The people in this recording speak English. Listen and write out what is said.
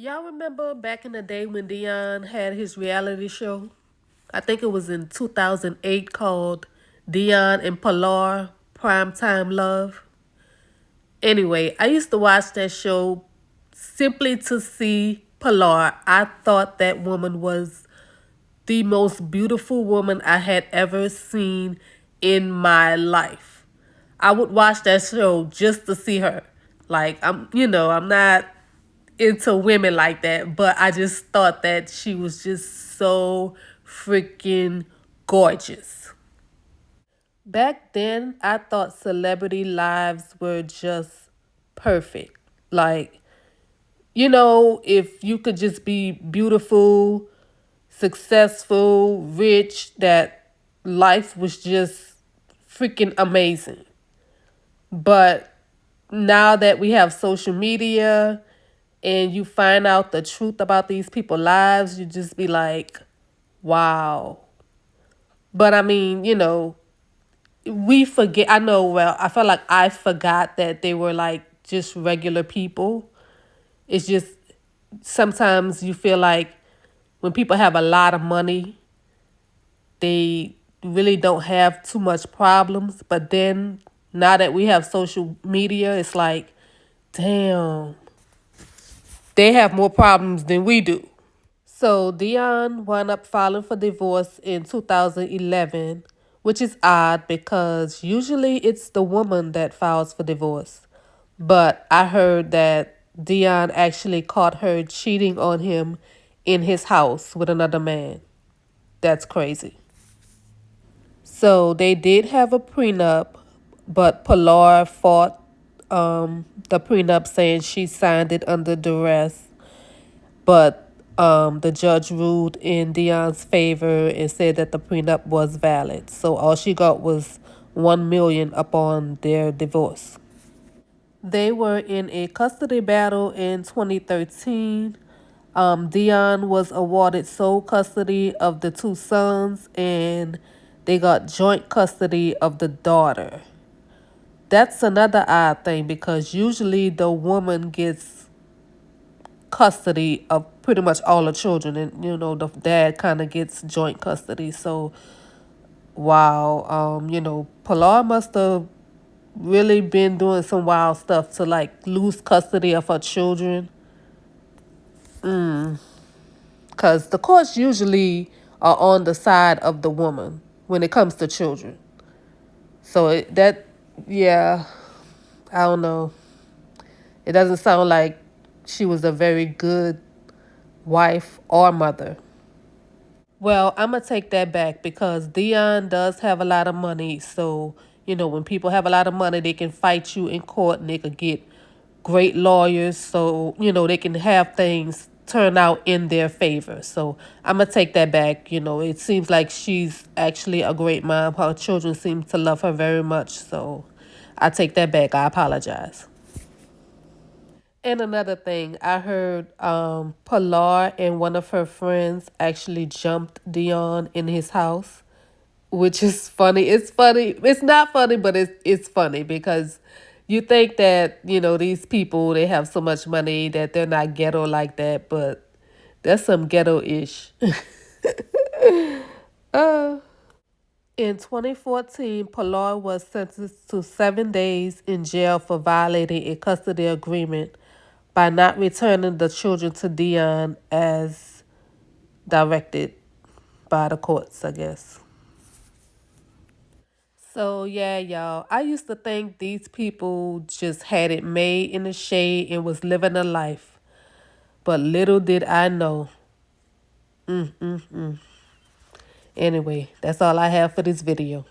Y'all remember back in the day when Dion had his reality show? I think it was in 2008 called Dion and Pilar Primetime Love. Anyway, I used to watch that show simply to see Pilar. I thought that woman was the most beautiful woman I had ever seen in my life. I would watch that show just to see her. Like I'm not into women like that, but I just thought that she was just so freaking gorgeous. Back then, I thought celebrity lives were just perfect. Like, if you could just be beautiful, successful, rich, that life was just freaking amazing. But now that we have social media and you find out the truth about these people's lives, you just be like, wow. But I mean, we forget. I know, well, I felt like I forgot that they were like just regular people. It's just sometimes you feel like when people have a lot of money, they really don't have too much problems. But then now that we have social media, it's like, damn, they have more problems than we do. So Dion wound up filing for divorce in 2011, which is odd because usually it's the woman that files for divorce. But I heard that Dion actually caught her cheating on him in his house with another man. That's crazy. So they did have a prenup, but Pilar fought the prenup saying she signed it under duress. But the judge ruled in Dion's favor and said that the prenup was valid. So all she got was 1 million upon their divorce. They were in a custody battle in 2013. Dion was awarded sole custody of the two sons, and they got joint custody of the daughter. That's another odd thing because usually the woman gets custody of pretty much all the children, and the dad kind of gets joint custody. So wow, Pilar must have really been doing some wild stuff to like lose custody of her children, because the courts usually are on the side of the woman when it comes to children. So yeah, I don't know. It doesn't sound like she was a very good wife or mother. Well, I'm going to take that back because Dion does have a lot of money. So, when people have a lot of money, they can fight you in court and they could get great lawyers. So, they can have things turn out in their favor. So, I'm going to take that back. It seems like she's actually a great mom. Her children seem to love her very much. So, I take that back. I apologize. And another thing, I heard Pilar and one of her friends actually jumped Dion in his house, which is funny. It's funny. It's not funny, but it's funny because you think that, these people, they have so much money that they're not ghetto like that, but that's some ghetto-ish. In 2014, Pilar was sentenced to 7 days in jail for violating a custody agreement by not returning the children to Dion as directed by the courts, I guess. So, yeah, y'all, I used to think these people just had it made in the shade and was living a life. But little did I know. Anyway, that's all I have for this video.